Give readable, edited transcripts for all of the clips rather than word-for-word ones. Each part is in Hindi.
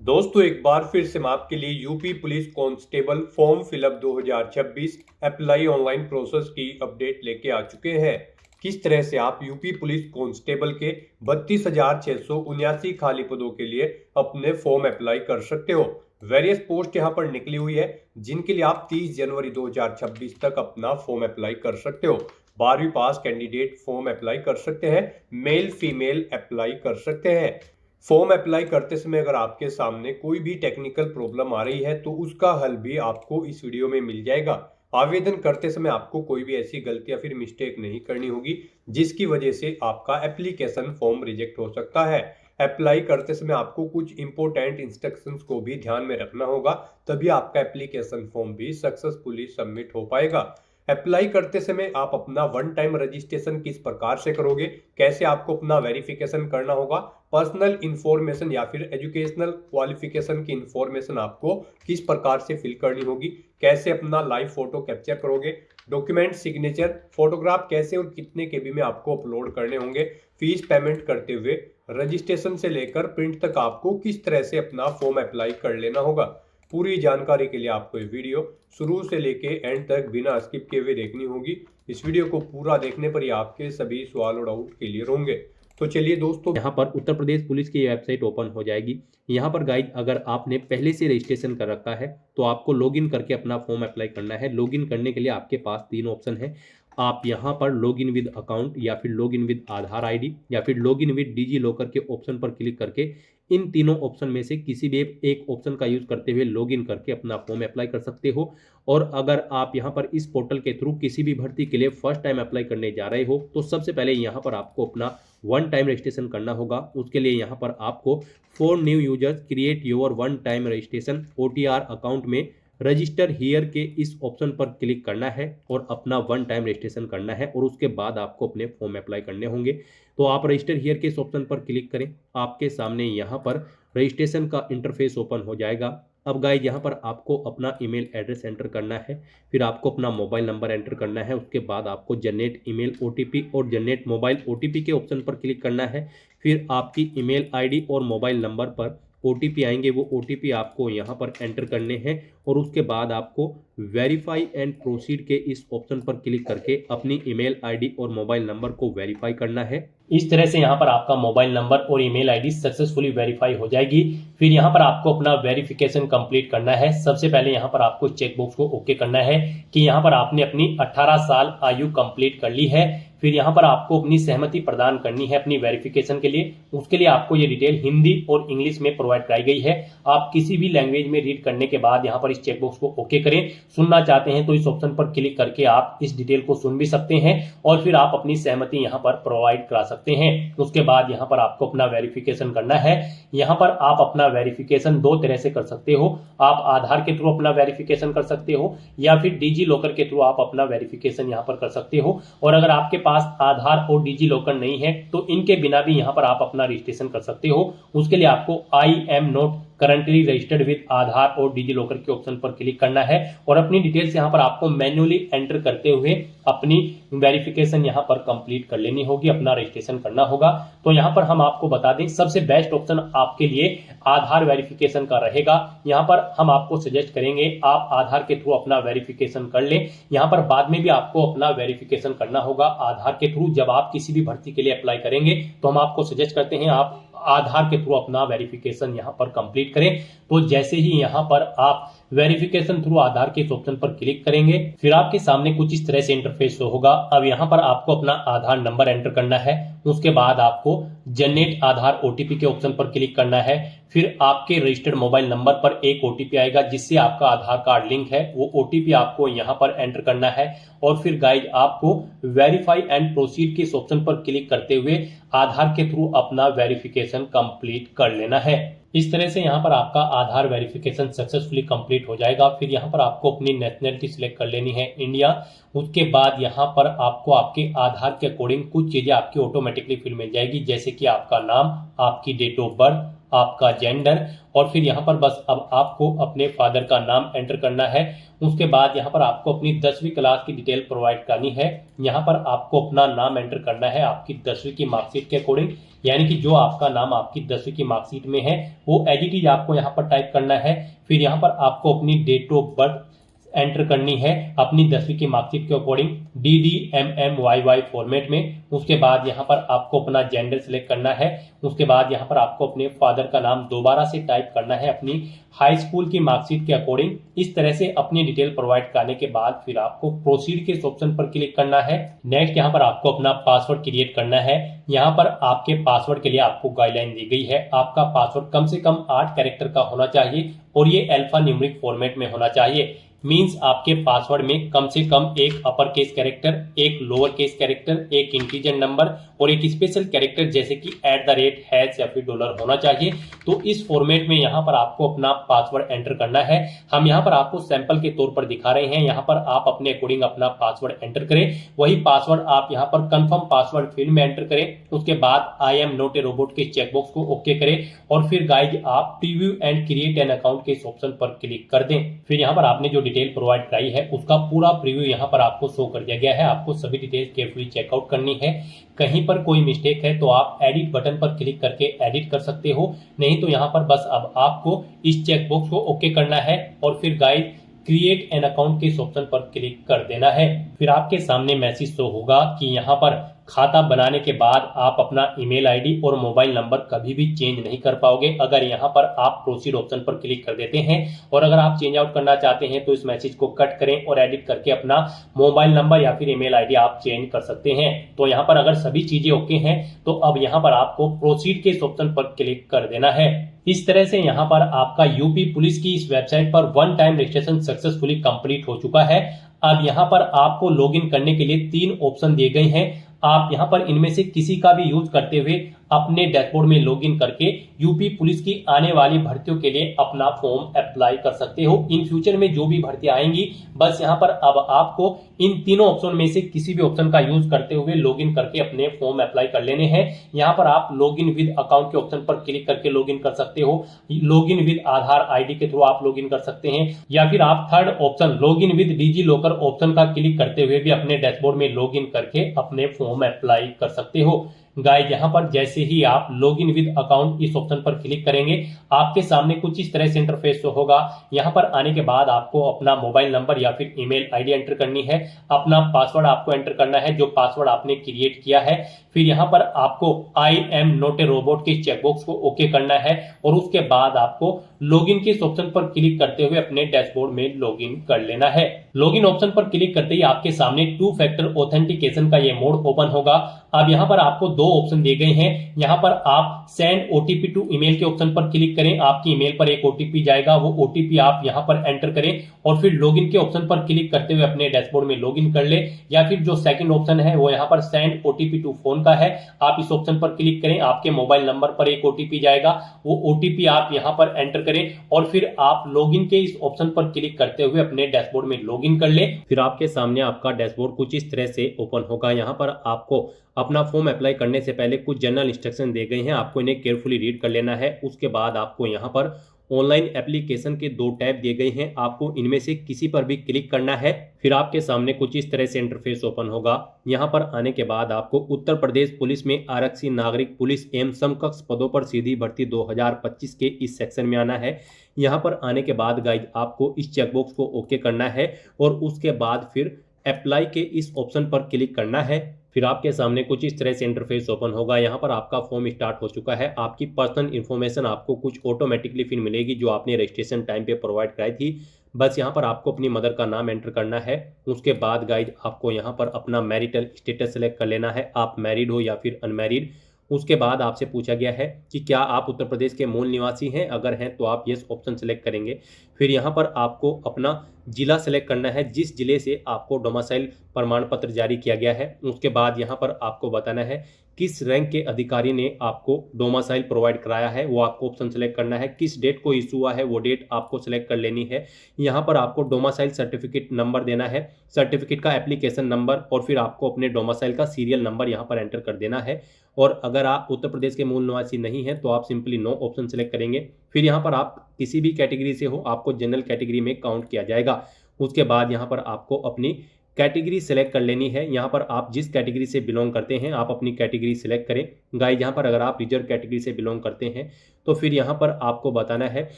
दोस्तों एक बार फिर से मैं आपके लिए UP police constable form fill up 2026 apply online process की अपडेट लेके आ चुके हैं। किस तरह से आप यूपी पुलिस कांस्टेबल के 32,679 खाली पदों के लिए अपने फॉर्म अप्लाई कर सकते हो। वेरियस पोस्ट यहां पर निकली हुई है जिनके लिए आप 30 जनवरी 2026 तक अपना फॉर्म अप्लाई कर सकते हो। 12वीं पास कैंडिडेट फॉर्म अप्लाई कर सकते हैं, मेल फीमेल अप्लाई कर सकते हैं। फॉर्म अप्लाई करते समय अगर आपके सामने कोई भी टेक्निकल प्रॉब्लम आ रही है तो उसका हल भी आपको इस वीडियो में मिल जाएगा। आवेदन करते समय आपको कोई भी ऐसी गलती या फिर मिस्टेक नहीं करनी होगी जिसकी वजह से आपका एप्लीकेशन फॉर्म रिजेक्ट हो सकता है। अप्लाई करते समय आपको कुछ इंपॉर्टेंट इंस्ट्रक्शंस को भी ध्यान में रखना होगा, तभी आपका एप्लीकेशन फॉर्म भी सक्सेसफुली सबमिट हो पाएगा। अप्लाई करते समय आप अपना वन टाइम रजिस्ट्रेशन किस प्रकार से करोगे, कैसे आपको अपना वेरिफिकेशन करना होगा, पर्सनल इंफॉर्मेशन या फिर एजुकेशनल क्वालिफिकेशन की इंफॉर्मेशन आपको किस प्रकार से फिल करनी होगी, कैसे अपना लाइव फोटो कैप्चर करोगे, डॉक्यूमेंट सिग्नेचर फोटोग्राफ कैसे और कितने केबी में आपको अपलोड करने होंगे, फीस पेमेंट करते हुए रजिस्ट्रेशन से लेकर प्रिंट तक आपको किस तरह से अपना फॉर्म अप्लाई कर लेना होगा। पूरी जानकारी के लिए आपको ये वीडियो शुरू से लेके एंड तक बिना स्किप किए हुए देखनी होगी। इस वीडियो को पूरा देखने पर ही आपके सभी सवाल और डाउट क्लियर होंगे। तो चलिए दोस्तों, यहाँ पर उत्तर प्रदेश पुलिस की वेबसाइट ओपन हो जाएगी। यहाँ पर गाइज अगर आपने पहले से रजिस्ट्रेशन कर रखा है तो आपको लॉगिन करके अपना फॉर्म अप्लाई करना है। लॉगिन करने के लिए आपके पास तीन ऑप्शन है। आप यहाँ पर लॉगिन विद अकाउंट या फिर लॉगिन विद आधार आईडी या फिर लॉगिन विद डिजी लॉकर के ऑप्शन पर क्लिक करके इन तीनों ऑप्शन में से किसी भी एक ऑप्शन का यूज करते हुए लॉगिन करके अपना फॉर्म अप्लाई कर सकते हो। और अगर आप यहाँ पर इस पोर्टल के थ्रू किसी भी भर्ती के लिए फर्स्ट टाइम अप्लाई करने जा रहे हो तो सबसे पहले यहाँ पर आपको अपना वन टाइम रजिस्ट्रेशन करना होगा। उसके लिए यहाँ पर आपको for new users create your one time registration OTR account में रजिस्टर हियर के इस ऑप्शन पर क्लिक करना है और अपना वन टाइम रजिस्ट्रेशन करना है और उसके बाद आपको अपने फॉर्म अप्लाई करने होंगे। तो आप रजिस्टर हियर के इस ऑप्शन पर क्लिक करें, आपके सामने यहाँ पर रजिस्ट्रेशन का इंटरफेस ओपन हो जाएगा। अब गाइज यहाँ पर आपको अपना ईमेल एड्रेस एंटर करना है, फिर आपको अपना मोबाइल नंबर एंटर करना है। उसके बाद आपको जनरेट ईमेल OTP और जनरेट मोबाइल OTP के ऑप्शन पर क्लिक करना है। फिर आपकी ईमेल आईडी और मोबाइल नंबर पर OTP आएंगे, वो OTP आपको यहाँ पर एंटर करने हैं और उसके बाद आपको वेरीफाई एंड प्रोसीड के इस ऑप्शन पर क्लिक करके अपनी ईमेल आईडी और मोबाइल नंबर को वेरीफाई करना है। इस तरह से यहाँ पर आपका मोबाइल नंबर और ईमेल आईडी सक्सेसफुली वेरीफाई हो जाएगी। फिर यहाँ पर आपको अपना वेरिफिकेशन कंप्लीट करना है। सबसे पहले यहाँ पर आपको चेकबॉक्स को ओके करना है कि यहाँ पर आपने अपनी 18 साल आयु कंप्लीट कर ली है। फिर यहाँ पर आपको अपनी सहमति प्रदान करनी है अपनी वेरिफिकेशन के लिए। उसके लिए आपको ये डिटेल हिंदी और इंग्लिश में प्रोवाइड कराई गई है। आप किसी भी लैंग्वेज में रीड करने के बाद यहाँ पर इस चेकबॉक्स को ओके करें। सुनना चाहते हैं तो इस ऑप्शन पर क्लिक करके आप इस डिटेल को सुन भी सकते हैं और फिर आप अपनी सहमति यहाँ पर प्रोवाइड करा सकते हैं। उसके बाद यहाँ पर आपको अपना वेरिफिकेशन करना है। यहाँ पर आप अपना वेरिफिकेशन दो तरह से कर सकते हो। आप आधार के थ्रू अपना वेरिफिकेशन कर सकते हो या फिर डिजी लॉकर के थ्रू आप अपना वेरिफिकेशन यहाँ पर कर सकते हो। और अगर आपके पास आधार और डिजी लॉकर नहीं है तो इनके बिना भी यहाँ पर आप अपना रजिस्ट्रेशन कर सकते हो। उसके लिए आपको I am not currently registered with Aadhaar और डिजी लॉकर के ऑप्शन पर क्लिक करना है और अपनी डिटेल्स यहाँ पर आपको मैन्युअली एंटर करते हुए अपनी वेरिफिकेशन यहाँ पर कंप्लीट कर लेनी होगी, अपना रजिस्ट्रेशन करना होगा। तो यहाँ पर हम आपको बता दें सबसे बेस्ट ऑप्शन आपके लिए आधार वेरिफिकेशन का रहेगा। यहाँ पर हम आपको सजेस्ट करेंगे आप आधार के थ्रू अपना वेरिफिकेशन कर लें। यहाँ पर बाद में भी आपको अपना वेरिफिकेशन करना होगा आधार के थ्रू। जब आप किसी भी भर्ती के लिए अप्लाई करेंगे तो हम आपको सजेस्ट करते हैं आप आधार के थ्रू अपना वेरिफिकेशन यहाँ पर कंप्लीट करें। तो जैसे ही यहाँ पर आप वेरिफिकेशन थ्रू आधार के इस ऑप्शन पर क्लिक करेंगे फिर आपके सामने कुछ इस तरह से इंटरफेस होगा। अब यहाँ पर आपको अपना आधार नंबर एंटर करना है। उसके बाद आपको जनरेट आधार OTP के ऑप्शन पर क्लिक करना है। फिर आपके रजिस्टर्ड मोबाइल नंबर पर एक OTP आएगा जिससे आपका आधार कार्ड लिंक है, वो OTP आपको यहाँ पर एंटर करना है। और फिर गाइज आपको वेरीफाई एंड प्रोसीड के इस ऑप्शन पर क्लिक करते हुए आधार के थ्रू अपना वेरिफिकेशन कंप्लीट कर लेना है। इस तरह से यहाँ पर आपका आधार वेरिफिकेशन सक्सेसफुली कंप्लीट हो जाएगा। फिर यहाँ पर आपको अपनी नेशनलिटी सिलेक्ट कर लेनी है इंडिया। उसके बाद यहाँ पर आपको आपके आधार के अकॉर्डिंग कुछ चीजें आपकी ऑटोमेटिकली फिल मिल जाएगी, जैसे कि आपका नाम, आपकी डेट ऑफ बर्थ, आपका जेंडर, और फिर यहाँ पर बस अब आपको अपने फादर का नाम एंटर करना है। उसके बाद यहाँ पर आपको अपनी 10वीं क्लास की डिटेल प्रोवाइड करनी है। यहाँ पर आपको अपना नाम एंटर करना है आपकी 10वीं की मार्कशीट के अकॉर्डिंग, यानी कि जो आपका नाम आपकी 10वीं की मार्कशीट में है वो एज इट इज आपको यहाँ पर टाइप करना है। फिर यहाँ पर आपको अपनी डेट ऑफ बर्थ एंटर करनी है अपनी 10वीं की मार्कशीट के अकॉर्डिंग DDMMYY फॉर्मेट में। उसके बाद यहाँ पर आपको अपना जेंडर सिलेक्ट करना है। उसके बाद यहाँ पर आपको अपने फादर का नाम दोबारा से टाइप करना है अपनी हाई स्कूल की मार्कशीट के अकॉर्डिंग। इस तरह से अपनी डिटेल प्रोवाइड करने के बाद फिर आपको प्रोसीड के ऑप्शन पर क्लिक करना है। नेक्स्ट यहाँ पर आपको अपना पासवर्ड क्रिएट करना है। यहाँ पर आपके पासवर्ड के लिए आपको गाइडलाइन दी गई है। आपका पासवर्ड कम से कम 8 कैरेक्टर का होना चाहिए और ये अल्फा न्यूमेरिक फॉर्मेट में होना चाहिए। मींस आपके पासवर्ड में कम से कम एक अपर केस कैरेक्टर, एक लोअर केस कैरेक्टर, एक इंटीजर नंबर और एक स्पेशल कैरेक्टर जैसे कि @ या फिर डॉलर होना चाहिए। तो इस फॉर्मेट में यहाँ पर आपको अपना पासवर्ड एंटर करना है। हम यहाँ पर आपको सैंपल के तौर पर दिखा रहे हैं। यहाँ पर आप अपने अकॉर्डिंग अपना पासवर्ड एंटर करें। वही पासवर्ड आप यहाँ पर कंफर्म पासवर्ड फील्ड में एंटर करें। उसके बाद आई एम नॉट ए रोबोट के चेकबॉक्स को ओके करें और फिर गाइज आप preview and create an account के इस ऑप्शन पर क्लिक कर दें। फिर यहाँ पर आपने जो डिटेल प्रोवाइड कराई है उसका पूरा प्रीव्यू यहाँ पर आपको शो कर दिया गया है। आपको सभी डिटेल्स केयरफुली चेकआउट करनी है। कहीं पर कोई मिस्टेक है तो आप एडिट बटन पर क्लिक करके एडिट कर सकते हो, नहीं तो यहाँ पर बस अब आपको इस चेकबॉक्स को ओके करना है और फिर गाइड क्रिएट एन अकाउंट के इस ऑप्शन पर क्लिक कर देना है। फिर आपके सामने मैसेज शो होगा कि यहाँ पर खाता बनाने के बाद आप अपना ईमेल आईडी और मोबाइल नंबर कभी भी चेंज नहीं कर पाओगे अगर यहाँ पर आप प्रोसीड ऑप्शन पर क्लिक कर देते हैं। और अगर आप चेंज आउट करना चाहते हैं तो इस मैसेज को कट करें और एडिट करके अपना मोबाइल नंबर या फिर ईमेल आईडी आप चेंज कर सकते हैं। तो यहाँ पर अगर सभी चीजें ओके हैं तो अब यहाँ पर आपको प्रोसीड के इस ऑप्शन पर क्लिक कर देना है। इस तरह से यहाँ पर आपका यूपी पुलिस की इस वेबसाइट पर 1 टाइम रजिस्ट्रेशन सक्सेसफुली कंप्लीट हो चुका है। अब यहाँ पर आपको लॉगिन करने के लिए 3 ऑप्शन दिए गए हैं। आप यहाँ पर इनमें से किसी का भी यूज करते हुए अपने डैशबोर्ड में लॉगिन करके यूपी पुलिस की आने वाली भर्तियों के लिए अपना फॉर्म अप्लाई कर सकते हो। इन फ्यूचर में जो भी भर्तियां आएंगी बस यहाँ पर अब आपको इन तीनों ऑप्शन में से किसी भी ऑप्शन का यूज करते हुए लॉगिन करके अपने फॉर्म अप्लाई कर लेने हैं। यहाँ पर आप लॉगिन विद अकाउंट के ऑप्शन पर क्लिक करके लॉगिन कर सकते हो। लॉगिन विद आधार आईडी के थ्रू आप लॉगिन कर सकते हैं या फिर आप third option login with DigiLocker option का क्लिक करते हुए भी अपने डैशबोर्ड में लॉगिन करके अपने फॉर्म अप्लाई कर सकते हो। गाइस यहाँ पर जैसे ही आप लॉगिन विद अकाउंट इस ऑप्शन पर क्लिक करेंगे आपके सामने कुछ इस तरह से इंटरफेस होगा। यहाँ पर आने के बाद आपको अपना मोबाइल नंबर या फिर ईमेल आईडी एंटर करनी है। अपना पासवर्ड आपको एंटर करना है जो पासवर्ड आपने क्रिएट किया है। फिर यहाँ पर आपको I am not a robot के चेकबॉक्स को ओके करना है और उसके बाद आपको लॉगिन के इस ऑप्शन पर क्लिक करते हुए अपने डैशबोर्ड में लॉगिन कर लेना है। लॉगिन ऑप्शन पर क्लिक करते ही आपके सामने 2 फैक्टर ऑथेंटिकेशन का ये मोड ओपन होगा। अब यहाँ पर आपको 2 ऑप्शन दिए गए हैं। यहाँ पर आप सेंड ओटीपी टू ईमेल के ऑप्शन पर क्लिक करें। आपकी ईमेल पर एक ओटीपी जाएगा, वो ओटीपी आप यहाँ पर एंटर करें और फिर लॉगिन के ऑप्शन पर क्लिक करते हुए अपने डैशबोर्ड में लॉगिन कर ले। या फिर जो सेकंड ऑप्शन है वो यहाँ पर सेंड ओटीपी टू फोन का है, आप इस ऑप्शन पर क्लिक करें। आपके मोबाइल नंबर पर एक ओटीपी जाएगा, वो ओटीपी आप यहाँ पर एंटर करें और फिर आप लॉगिन के इस ऑप्शन पर क्लिक करते हुए अपने डैशबोर्ड में लॉगिन कर ले। फिर आपके सामने आपका डैशबोर्ड कुछ इस तरह से ओपन होगा। यहाँ पर आपको अपना फॉर्म अप्लाई करने से पहले कुछ जनरल इंस्ट्रक्शन दिए गए हैं, आपको इन्हें केयरफुली रीड कर लेना है। उसके बाद आपको यहाँ पर ऑनलाइन एप्लीकेशन के 2 टैब दिए गए हैं, आपको इनमें से किसी पर भी क्लिक करना है। फिर आपके सामने कुछ इस तरह से इंटरफेस ओपन होगा। यहाँ पर आने के बाद आपको उत्तर प्रदेश पुलिस में आरक्षी नागरिक पुलिस एवं समकक्ष पदों पर सीधी भर्ती 2025 के इस सेक्शन में आना है। यहाँ पर आने के बाद गाइज आपको इस चेकबॉक्स को ओके करना है और उसके बाद फिर अप्लाई के इस ऑप्शन पर क्लिक करना है। फिर आपके सामने कुछ इस तरह से इंटरफेस ओपन होगा। यहाँ पर आपका फॉर्म स्टार्ट हो चुका है। आपकी पर्सनल इन्फॉर्मेशन आपको कुछ ऑटोमेटिकली फिर मिलेगी जो आपने रजिस्ट्रेशन टाइम पे प्रोवाइड कराई थी। बस यहाँ पर आपको अपनी मदर का नाम एंटर करना है। उसके बाद गाइज आपको यहाँ पर अपना मैरिटल स्टेटस सेलेक्ट कर लेना है, आप मैरिड हो या फिर अनमैरिड। उसके बाद आपसे पूछा गया है कि क्या आप उत्तर प्रदेश के मूल निवासी हैं, अगर हैं तो आप यस ऑप्शन सेलेक्ट करेंगे। फिर यहाँ पर आपको अपना जिला सेलेक्ट करना है, जिस जिले से आपको डोमिसाइल प्रमाण पत्र जारी किया गया है। उसके बाद यहाँ पर आपको बताना है किस रैंक के अधिकारी ने आपको डोमिसाइल प्रोवाइड कराया है, वो आपको ऑप्शन सेलेक्ट करना है। किस डेट को इशू हुआ है वो डेट आपको सेलेक्ट कर लेनी है। यहाँ पर आपको डोमिसाइल सर्टिफिकेट नंबर देना है, सर्टिफिकेट का एप्लीकेशन नंबर और फिर आपको अपने डोमिसाइल का सीरियल नंबर यहाँ पर एंटर कर देना है। और अगर आप उत्तर प्रदेश के मूल निवासी नहीं हैं तो आप सिंपली नो ऑप्शन सेलेक्ट करेंगे। फिर यहाँ पर आप किसी भी कैटेगरी से हो, आपको जनरल कैटेगरी में काउंट किया जाएगा। उसके बाद यहाँ पर आपको अपनी कैटेगरी सेलेक्ट कर लेनी है। यहाँ पर आप जिस कैटेगरी से बिलोंग करते हैं आप अपनी कैटेगरी सेलेक्ट करें। गाइस यहाँ पर अगर आप रिजर्व कैटेगरी से बिलोंग करते हैं तो फिर यहाँ पर आपको बताना है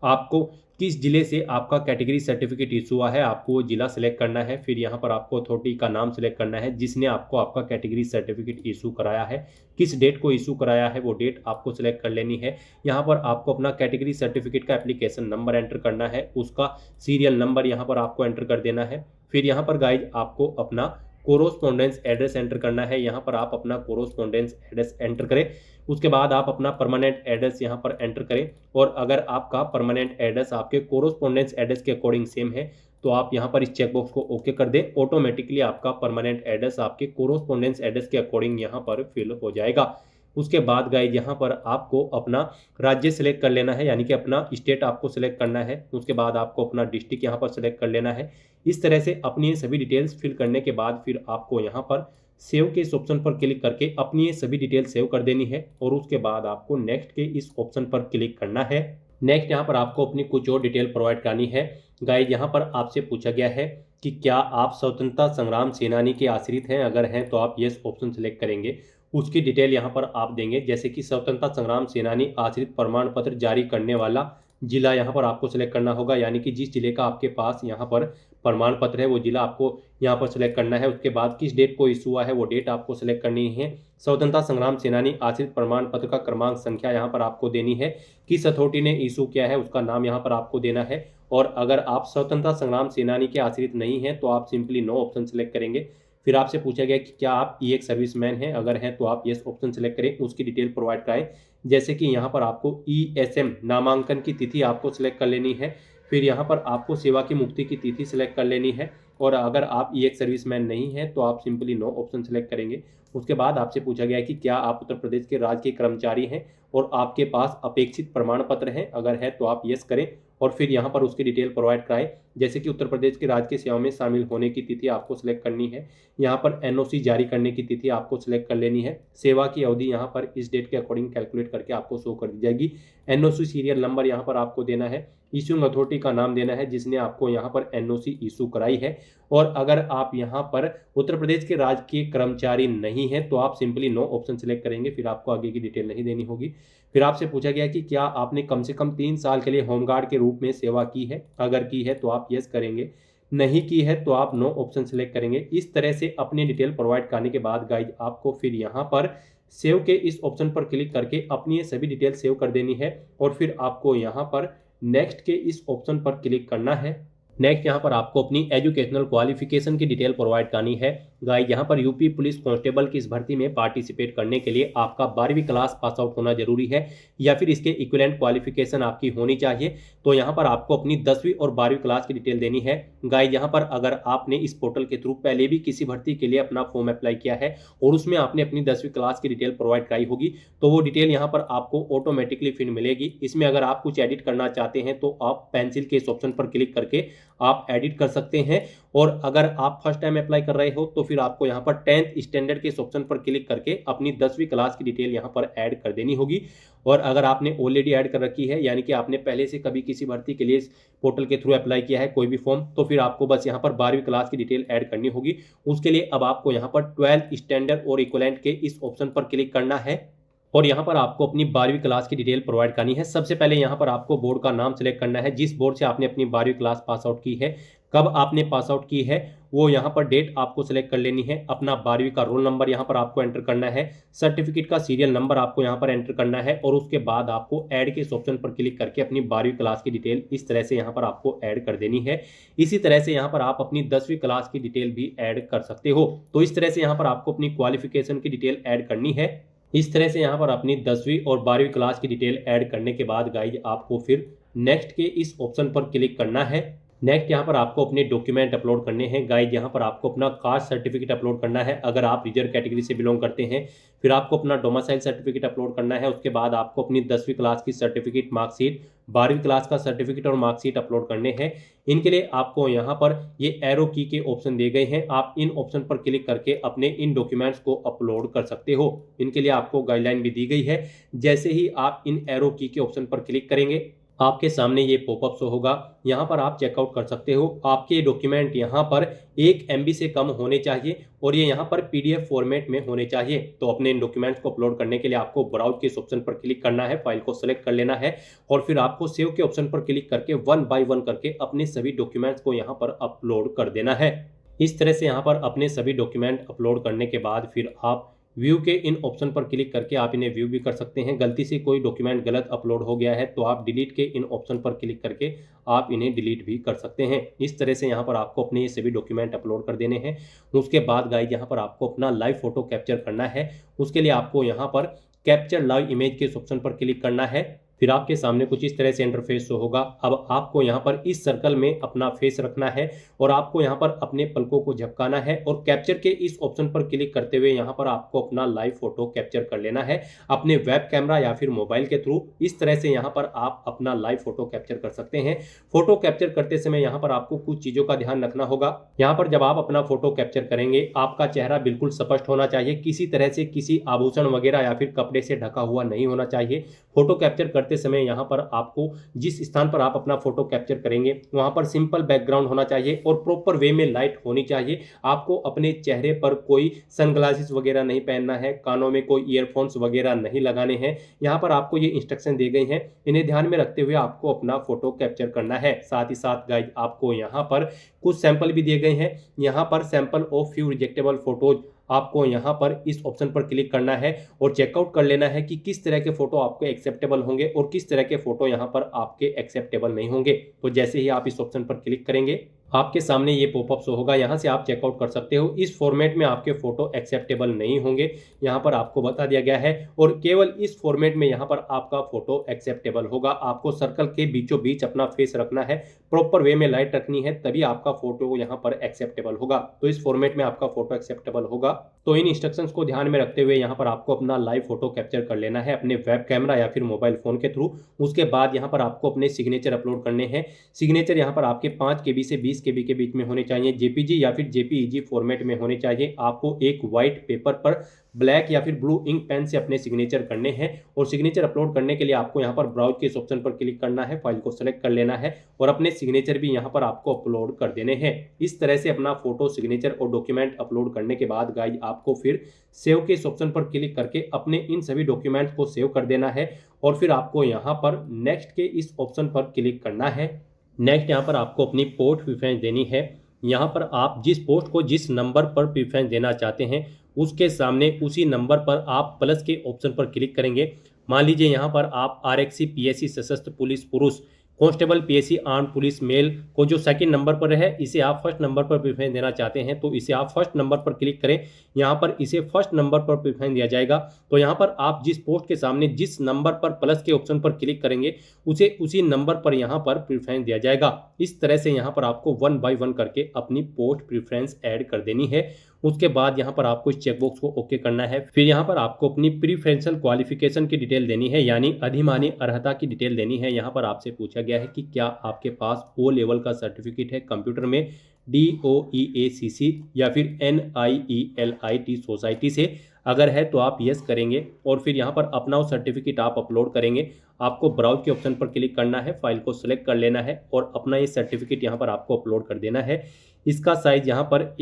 आपको किस जिले से आपका कैटेगरी सर्टिफिकेट इशू हुआ है, आपको वो जिला सेलेक्ट करना है। फिर यहाँ पर आपको अथॉरिटी का नाम सेलेक्ट करना है जिसने आपको आपका कैटेगरी सर्टिफिकेट इशू कराया है, किस डेट को इशू कराया है वो डेट आपको सेलेक्ट कर लेनी है। यहाँ पर आपको अपना कैटेगरी सर्टिफिकेट का एप्लीकेशन नंबर एंटर करना है, उसका सीरियल नंबर यहाँ पर आपको एंटर कर देना है। फिर यहाँ पर गाइज आपको अपना कोरोस्पोंडेंस एड्रेस एंटर करना है। यहाँ पर आप अपना कोरोस्पोंडेंस एड्रेस एंटर करें। उसके बाद आप अपना परमानेंट एड्रेस यहाँ पर एंटर करें और अगर आपका परमानेंट एड्रेस आपके कोरोस्पोंडेंस एड्रेस के अकॉर्डिंग सेम है तो आप यहाँ पर इस चेकबॉक्स को ओके कर दें। ऑटोमेटिकली आपका परमानेंट एड्रेस आपके कोरोस्पोंडेंस एड्रेस के अकॉर्डिंग यहाँ पर फिल हो जाएगा। उसके बाद गाइज यहाँ पर आपको अपना राज्य सेलेक्ट कर लेना है, यानी कि अपना स्टेट आपको सेलेक्ट करना है। उसके बाद आपको अपना डिस्ट्रिक्ट यहाँ पर सेलेक्ट कर लेना है। इस तरह से अपनी सभी डिटेल्स फिल करने के बाद फिर आपको यहाँ पर सेव के इस ऑप्शन पर क्लिक करके अपनी ये सभी डिटेल सेव कर देनी है और उसके बाद आपको नेक्स्ट के इस ऑप्शन पर क्लिक करना है। नेक्स्ट यहाँ पर आपको अपनी कुछ और डिटेल प्रोवाइड करनी है। गाइज यहाँ पर आपसे पूछा गया है कि क्या आप स्वतंत्रता संग्राम सेनानी के आश्रित हैं, अगर हैं तो आप यस ऑप्शन सेलेक्ट करेंगे। उसकी डिटेल यहाँ पर आप देंगे, जैसे कि स्वतंत्रता संग्राम सेनानी आश्रित प्रमाण पत्र जारी करने वाला जिला यहाँ पर आपको सेलेक्ट करना होगा, यानी कि जिस जिले का आपके पास यहाँ पर प्रमाण पत्र है वो जिला आपको यहाँ पर सेलेक्ट करना है। उसके बाद किस डेट को इशू हुआ है वो डेट आपको सेलेक्ट करनी है। स्वतंत्रता संग्राम सेनानी आश्रित प्रमाण पत्र का क्रमांक संख्या यहाँ पर आपको देनी है, किस अथॉरिटी ने इशू किया है उसका नाम यहाँ पर आपको देना है। और अगर आप स्वतंत्रता संग्राम सेनानी के आश्रित नहीं हैं तो आप सिंपली नो ऑप्शन सेलेक्ट करेंगे। फिर आपसे पूछा गया कि क्या आप एक सर्विसमैन हैं, अगर हैं तो आप यस ऑप्शन सेलेक्ट करें, उसकी डिटेल प्रोवाइड कराएं। जैसे कि यहाँ पर आपको ESM नामांकन की तिथि आपको सिलेक्ट कर लेनी है। फिर यहाँ पर आपको सेवा की मुक्ति की तिथि सिलेक्ट कर लेनी है। और अगर आप एक सर्विसमैन नहीं हैं तो आप सिंपली नो ऑप्शन सेलेक्ट करेंगे। उसके बाद आपसे पूछा गया है कि क्या आप उत्तर प्रदेश के राज्य के कर्मचारी हैं और आपके पास अपेक्षित प्रमाण पत्र हैं, अगर है तो आप यस करें और फिर यहाँ पर उसकी डिटेल प्रोवाइड कराएं। जैसे कि उत्तर प्रदेश के राजकीय सेवा में शामिल होने की तिथि आपको सिलेक्ट करनी है। यहाँ पर NOC जारी करने की तिथि आपको सिलेक्ट कर लेनी है। सेवा की अवधि यहाँ पर इस डेट के अकॉर्डिंग कैलकुलेट करके आपको शो कर दी जाएगी। NOC सीरियल नंबर यहाँ पर आपको देना है। इशूइंग अथॉरिटी का नाम देना है जिसने आपको यहाँ पर NOC इशू कराई है। और अगर आप यहाँ पर उत्तर प्रदेश के राज्य के कर्मचारी नहीं हैं तो आप सिंपली नो ऑप्शन सेलेक्ट करेंगे, फिर आपको आगे की डिटेल नहीं देनी होगी। फिर आपसे पूछा गया कि क्या आपने कम से कम 3 साल के लिए होमगार्ड के रूप में सेवा की है, अगर की है तो आप यस करेंगे, नहीं की है तो आप नो ऑप्शन सेलेक्ट करेंगे। इस तरह से अपनी डिटेल प्रोवाइड करने के बाद गाइज आपको फिर यहाँ पर सेव के इस ऑप्शन पर क्लिक करके अपनी ये सभी डिटेल सेव कर देनी है और फिर आपको यहाँ पर नेक्स्ट के इस ऑप्शन पर क्लिक करना है। नेक्स्ट यहाँ पर आपको अपनी एजुकेशनल क्वालिफिकेशन की डिटेल प्रोवाइड करनी है। गाइस यहाँ पर यूपी पुलिस कांस्टेबल की इस भर्ती में पार्टिसिपेट करने के लिए आपका 12वीं क्लास पास आउट होना जरूरी है या फिर इसके इक्विवेलेंट क्वालिफिकेशन आपकी होनी चाहिए। तो यहाँ पर आपको अपनी 10वीं और 12वीं क्लास की डिटेल देनी है। गाइस यहाँ पर अगर आपने इस पोर्टल के थ्रू पहले भी किसी भर्ती के लिए अपना फॉर्म अप्लाई किया है और उसमें आपने अपनी 10वीं क्लास की डिटेल प्रोवाइड कराई होगी तो वो डिटेल यहाँ पर आपको ऑटोमेटिकली फिर मिलेगी। इसमें अगर आप कुछ एडिट करना चाहते हैं तो आप पेंसिल के इस ऑप्शन पर क्लिक करके आप एडिट कर सकते हैं। और अगर आप फर्स्ट टाइम अप्लाई कर रहे हो तो फिर आपको यहाँ पर 10th स्टैंडर्ड के इस ऑप्शन पर क्लिक करके अपनी 10वीं क्लास की डिटेल यहाँ पर ऐड कर देनी होगी। और अगर आपने ऑलरेडी ऐड कर रखी है, यानी कि आपने पहले से कभी किसी भर्ती के लिए इस पोर्टल के थ्रू अप्लाई किया है कोई भी फॉर्म, तो फिर आपको बस यहाँ पर 12वीं क्लास की डिटेल ऐड करनी होगी। उसके लिए अब आपको यहाँ पर 12th स्टैंडर्ड और इक्विवेलेंट के इस ऑप्शन पर क्लिक करना है और यहाँ पर आपको अपनी 12वीं क्लास की डिटेल प्रोवाइड करनी है। सबसे पहले यहाँ पर आपको बोर्ड का नाम सेलेक्ट करना है, जिस बोर्ड से आपने अपनी 12वीं क्लास पास आउट की है, कब आपने पास आउट की है वो यहाँ पर डेट आपको सेलेक्ट कर लेनी है। अपना 12वीं का रोल नंबर यहाँ पर आपको एंटर करना है, सर्टिफिकेट का सीरियल नंबर आपको यहाँ पर एंटर करना है और उसके बाद आपको ऐड के इस ऑप्शन पर क्लिक करके अपनी 12वीं क्लास की डिटेल इस तरह से यहाँ पर आपको ऐड कर देनी है। इसी तरह से यहाँ पर आप अपनी 10वीं क्लास की डिटेल भी ऐड कर सकते हो। तो इस तरह से यहाँ पर आपको अपनी क्वालिफिकेशन की डिटेल ऐड करनी है। इस तरह से यहाँ पर अपनी 10वीं और 12वीं क्लास की डिटेल ऐड करने के बाद गाइज आपको फिर नेक्स्ट के इस ऑप्शन पर क्लिक करना है। नेक्स्ट यहाँ पर आपको अपने डॉक्यूमेंट अपलोड करने हैं। गाइज यहाँ पर आपको अपना कास्ट सर्टिफिकेट अपलोड करना है अगर आप रिजर्व कैटेगरी से बिलोंग करते हैं। फिर आपको अपना डोमिसाइल सर्टिफिकेट अपलोड करना है। उसके बाद आपको अपनी 10वीं क्लास की सर्टिफिकेट, मार्कशीट, 12वीं क्लास का सर्टिफिकेट और मार्कशीट अपलोड करने हैं। इनके लिए आपको यहाँ पर ये एरो की के ऑप्शन दिए गए हैं, आप इन ऑप्शन पर क्लिक करके अपने इन डॉक्यूमेंट्स को अपलोड कर सकते हो। इनके लिए आपको गाइडलाइन भी दी गई है। जैसे ही आप इन एरो की के ऑप्शन पर क्लिक करेंगे आपके सामने ये पॉपअप शो होगा। यहाँ पर आप चेकआउट कर सकते हो। आपके डॉक्यूमेंट यहाँ पर 1 MB से कम होने चाहिए और ये यहाँ पर PDF फॉर्मेट में होने चाहिए। तो अपने इन डॉक्यूमेंट्स को अपलोड करने के लिए आपको ब्राउज के इस ऑप्शन पर क्लिक करना है, फाइल को सेलेक्ट कर लेना है और फिर आपको सेव के ऑप्शन पर क्लिक करके 1 बाय 1 करके अपने सभी डॉक्यूमेंट्स को यहाँ पर अपलोड कर देना है। इस तरह से यहाँ पर अपने सभी डॉक्यूमेंट अपलोड करने के बाद फिर आप व्यू के इन ऑप्शन पर क्लिक करके आप इन्हें व्यू भी कर सकते हैं। गलती से कोई डॉक्यूमेंट गलत अपलोड हो गया है तो आप डिलीट के इन ऑप्शन पर क्लिक करके आप इन्हें डिलीट भी कर सकते हैं। इस तरह से यहाँ पर आपको अपने ये सभी डॉक्यूमेंट अपलोड कर देने हैं। उसके बाद गाइस यहाँ पर आपको अपना लाइव फोटो कैप्चर करना है। उसके लिए आपको यहाँ पर कैप्चर लाइव इमेज के इस ऑप्शन पर क्लिक करना है। फिर आपके सामने कुछ इस तरह से इंटरफेस शो होगा। अब आपको यहाँ पर इस सर्कल में अपना फेस रखना है और आपको यहाँ पर अपने पलकों को झपकाना है और कैप्चर के इस ऑप्शन पर क्लिक करते हुए यहाँ पर आपको अपना लाइव फोटो कैप्चर कर लेना है अपने वेब कैमरा या फिर मोबाइल के थ्रू। इस तरह से यहाँ पर आप अपना लाइव फोटो कैप्चर कर सकते हैं। फोटो कैप्चर करते समय यहाँ पर आपको कुछ चीजों का ध्यान रखना होगा। यहाँ पर जब आप अपना फोटो कैप्चर करेंगे आपका चेहरा बिल्कुल स्पष्ट होना चाहिए, किसी तरह से किसी आभूषण वगैरह या फिर कपड़े से ढका हुआ नहीं होना चाहिए। फोटो कैप्चर करते समय यहाँ पर आपको जिस स्थान पर आप अपना फोटो कैप्चर करेंगे वहां पर सिंपल बैकग्राउंड होना चाहिए और प्रॉपर वे में लाइट होनी चाहिए। आपको अपने चेहरे पर कोई सनग्लासेस वगैरह नहीं पहनना है, कानों में कोई ईयरफोन्स वगैरह नहीं लगाने हैं। यहाँ पर आपको ये इंस्ट्रक्शन दी गई हैं, इन्हें ध्यान में रखते हुए आपको अपना फोटो कैप्चर करना है। साथ ही साथ गाइस आपको यहाँ पर कुछ सैंपल भी दिए गए हैं। यहाँ पर सैंपल ऑफ फ्यू रिजेक्टेबल फोटोज आपको यहाँ पर इस ऑप्शन पर क्लिक करना है और चेकआउट कर लेना है कि किस तरह के फोटो आपको एक्सेप्टेबल होंगे और किस तरह के फोटो यहाँ पर आपके एक्सेप्टेबल नहीं होंगे। तो जैसे ही आप इस ऑप्शन पर क्लिक करेंगे आपके सामने ये पॉपअप शो होगा। यहाँ से आप चेकआउट कर सकते हो। इस फॉर्मेट में आपके फोटो एक्सेप्टेबल नहीं होंगे, यहाँ पर आपको बता दिया गया है और केवल इस फॉर्मेट में यहाँ पर आपका फोटो एक्सेप्टेबल होगा। आपको सर्कल के बीचों बीच अपना फेस रखना है, प्रॉपर वे में लाइट रखनी है, तभी आपका फोटो यहाँ पर एक्सेप्टेबल होगा। तो इस फॉर्मेट में आपका फोटो एक्सेप्टेबल होगा। तो इन इंस्ट्रक्शंस को ध्यान में रखते हुए यहाँ पर आपको अपना लाइव फोटो कैप्चर कर लेना है अपने वेब कैमरा या फिर मोबाइल फोन के थ्रू। उसके बाद यहाँ पर आपको अपने सिग्नेचर अपलोड करने हैं। सिग्नेचर यहाँ पर आपके 5 KB से 20 KB के बीच में होने चाहिए, JPG या फिर JPEG फॉर्मेट में होने चाहिए। आपको एक व्हाइट पेपर पर ब्लैक या फिर ब्लू इंक पेन से अपने सिग्नेचर करने हैं और सिग्नेचर अपलोड करने के लिए आपको यहाँ पर ब्राउज के इस ऑप्शन पर क्लिक करना है, फाइल को सेलेक्ट कर लेना है और अपने सिग्नेचर भी यहाँ पर आपको अपलोड कर देने हैं। इस तरह से अपना फोटो, सिग्नेचर और डॉक्यूमेंट अपलोड करने के बाद गाइज आपको फिर सेव के इस ऑप्शन पर क्लिक करके अपने इन सभी डॉक्यूमेंट्स को सेव कर देना है और फिर आपको यहाँ पर नेक्स्ट के इस ऑप्शन पर क्लिक करना है। नेक्स्ट यहाँ पर आपको अपनी पोस्ट प्रेफरेंस देनी है। यहाँ पर आप जिस पोस्ट को जिस नंबर पर प्रेफरेंस देना चाहते हैं उसके सामने उसी नंबर पर आप प्लस के ऑप्शन पर क्लिक करेंगे। मान लीजिए यहाँ पर आप RXC PSC सशस्त्र पुलिस पुरुष, constable PSC arm police male को जो सेकंड नंबर पर है इसे आप फर्स्ट नंबर पर प्रेफरेंस देना चाहते हैं तो इसे आप फर्स्ट नंबर पर क्लिक करें। यहाँ पर इसे फर्स्ट नंबर पर प्रेफरेंस दिया जाएगा। तो यहाँ पर आप जिस पोस्ट के सामने जिस नंबर पर प्लस के ऑप्शन पर क्लिक करेंगे उसे उसी नंबर पर यहाँ पर प्रेफरेंस दिया जाएगा। इस तरह से यहाँ पर आपको 1 बाय 1 करके अपनी पोस्ट प्रेफरेंस ऐड कर देनी है। उसके बाद यहाँ पर आपको इस चेकबॉक्स को ओके करना है। फिर यहाँ पर आपको अपनी प्रीफरेंशियल क्वालिफिकेशन की डिटेल देनी है, यानी अधिमानी अर्हता की डिटेल देनी है। यहाँ पर आपसे पूछा गया है कि क्या आपके पास O लेवल का सर्टिफिकेट है कंप्यूटर में DOEACC या फिर NIELIT सोसाइटी से। अगर है तो आप यस करेंगे और फिर यहाँ पर अपना वो सर्टिफिकेट आप अपलोड करेंगे। आपको ब्राउज के ऑप्शन पर क्लिक करना है, फाइल को सिलेक्ट कर लेना है और अपना ये सर्टिफिकेट यहाँ पर आपको अपलोड कर देना है। इसका साइज यहाँ पर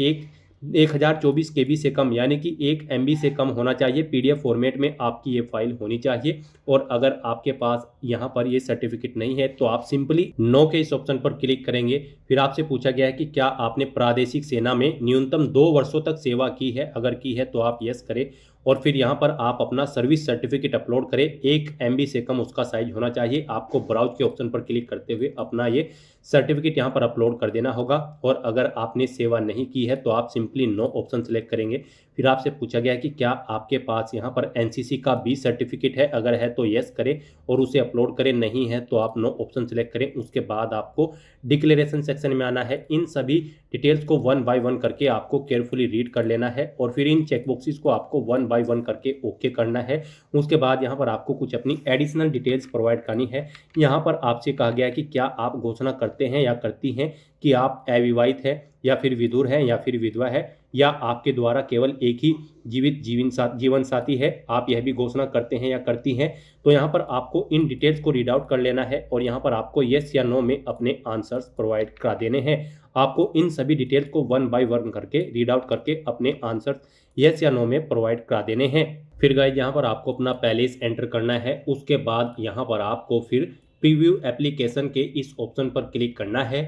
1024 KB से कम यानी कि 1 MB से कम होना चाहिए। PDF फॉर्मेट में आपकी ये फाइल होनी चाहिए। और अगर आपके पास यहाँ पर ये सर्टिफिकेट नहीं है तो आप सिंपली नो के इस ऑप्शन पर क्लिक करेंगे। फिर आपसे पूछा गया है कि क्या आपने प्रादेशिक सेना में न्यूनतम 2 वर्षों तक सेवा की है, अगर की है तो आप यस करें और फिर यहाँ पर आप अपना सर्विस सर्टिफिकेट अपलोड करें। 1 MB से कम उसका साइज होना चाहिए। आपको ब्राउज के ऑप्शन पर क्लिक करते हुए अपना ये सर्टिफिकेट यहाँ पर अपलोड कर देना होगा। और अगर आपने सेवा नहीं की है तो आप सिंपली नो ऑप्शन सेलेक्ट करेंगे। फिर आपसे पूछा गया है कि क्या आपके पास यहाँ पर एनसीसी का बी सर्टिफिकेट है, अगर है तो यस करें और उसे अपलोड करें, नहीं है तो आप नो ऑप्शन सेलेक्ट करें। उसके बाद आपको डिक्लेरेशन सेक्शन में आना है। इन सभी डिटेल्स को वन बाय वन करके आपको केयरफुली रीड कर लेना है और फिर इन चेकबॉक्सेस को आपको वन बाय वन करके ओके करना है। उसके बाद यहाँ पर आपको कुछ अपनी एडिशनल डिटेल्स प्रोवाइड करनी है। यहाँ पर आपसे कहा गया है कि क्या आप घोषणा करते हैं या करती हैं कि आप अविवाहित है या फिर विधुर है या फिर विधवा है, या आपके द्वारा केवल एक ही जीवित जीवन साथी है, आप यह भी घोषणा करते हैं या करती हैं। तो यहाँ पर आपको इन डिटेल्स को रीड आउट कर लेना है और यहाँ पर आपको यस या नो में अपने आंसर्स प्रोवाइड करा देने हैं। आपको इन सभी डिटेल्स को वन बाय वन करके रीड आउट करके अपने आंसर्स यस या नो में प्रोवाइड करा देने हैं। फिर गाइस यहाँ पर आपको अपना पैलेस एंटर करना है। उसके बाद यहाँ पर आपको फिर प्रीव्यू एप्लीकेशन के इस ऑप्शन पर क्लिक करना है।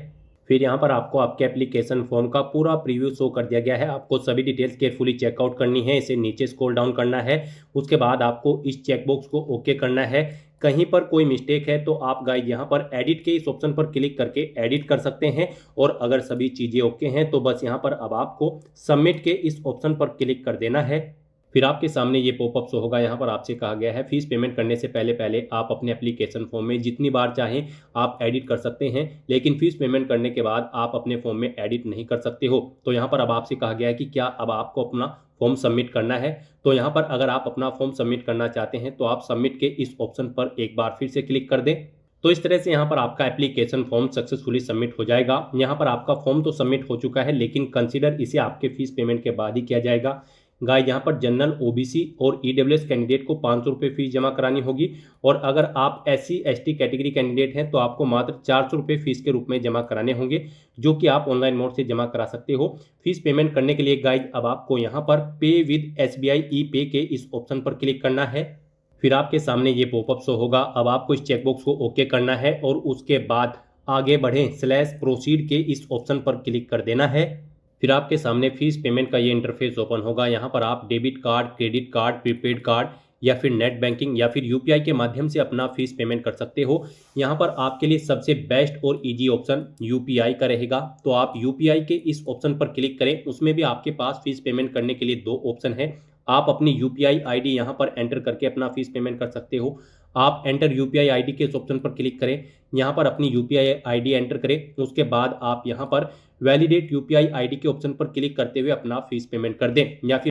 फिर यहाँ पर आपको आपके एप्लीकेशन फॉर्म का पूरा प्रीव्यू शो कर दिया गया है। आपको सभी डिटेल्स केयरफुली चेकआउट करनी है, इसे नीचे स्क्रॉल डाउन करना है। उसके बाद आपको इस चेकबॉक्स को ओके करना है। कहीं पर कोई मिस्टेक है तो आप गाइस यहाँ पर एडिट के इस ऑप्शन पर क्लिक करके एडिट कर सकते हैं, और अगर सभी चीज़ें ओके हैं तो बस यहाँ पर अब आपको सबमिट के इस ऑप्शन पर क्लिक कर देना है। फिर आपके सामने ये पॉपअप शो होगा। यहाँ पर आपसे कहा गया है फीस पेमेंट करने से पहले आप अपने एप्लीकेशन फॉर्म में जितनी बार चाहें आप एडिट कर सकते हैं, लेकिन फीस पेमेंट करने के बाद आप अपने फॉर्म में एडिट नहीं कर सकते हो। तो यहाँ पर अब आपसे कहा गया है कि क्या अब आपको अपना फॉर्म सबमिट करना है। तो यहाँ पर अगर आप अपना फॉर्म सबमिट करना चाहते हैं तो आप सबमिट के इस ऑप्शन पर एक बार फिर से क्लिक कर दें। तो इस तरह से यहाँ पर आपका एप्लीकेशन फॉर्म सक्सेसफुली सबमिट हो जाएगा। यहाँ पर आपका फॉर्म तो सबमिट हो चुका है, लेकिन कंसीडर इसे आपके फीस पेमेंट के बाद ही किया जाएगा। गाइस यहाँ पर जनरल, ओबीसी और ईडब्ल्यूएस कैंडिडेट को 500 रुपये फीस जमा करानी होगी, और अगर आप SC ST कैटेगरी कैंडिडेट हैं तो आपको मात्र 400 रुपये फीस के रूप में जमा कराने होंगे, जो कि आप ऑनलाइन मोड से जमा करा सकते हो। फीस पेमेंट करने के लिए गाइस अब आपको यहाँ पर पे विद SBI ई-पे के इस ऑप्शन पर क्लिक करना है। फिर आपके सामने ये पॉपअप शो होगा। अब आपको इस चेकबॉक्स को ओके करना है और उसके बाद आगे बढ़ें /प्रोसीड के इस ऑप्शन पर क्लिक कर देना है। फिर आपके सामने फीस पेमेंट का ये इंटरफेस ओपन होगा। यहाँ पर आप debit card, credit card, prepaid card या फिर नेट बैंकिंग या फिर यूपीआई के माध्यम से अपना फीस पेमेंट कर सकते हो। यहाँ पर आपके लिए सबसे बेस्ट और इजी ऑप्शन यूपीआई का रहेगा। तो आप यूपीआई के इस ऑप्शन पर क्लिक करें। उसमें भी आपके पास फीस पेमेंट करने के लिए 2 ऑप्शन है। आप अपनी यूपीआई आईडी यहाँ पर एंटर करके अपना फीस पेमेंट कर सकते हो। आप एंटर यूपीआई आईडी के इस ऑप्शन पर क्लिक करें। यहाँ पर अपनी यूपीआई आईडी एंटर करें। उसके बाद आप यहाँ पर वैलिडेट यूपीआई आईडी के ऑप्शन पर क्लिक करते हुए अपना फीस पेमेंट कर दें, या फिर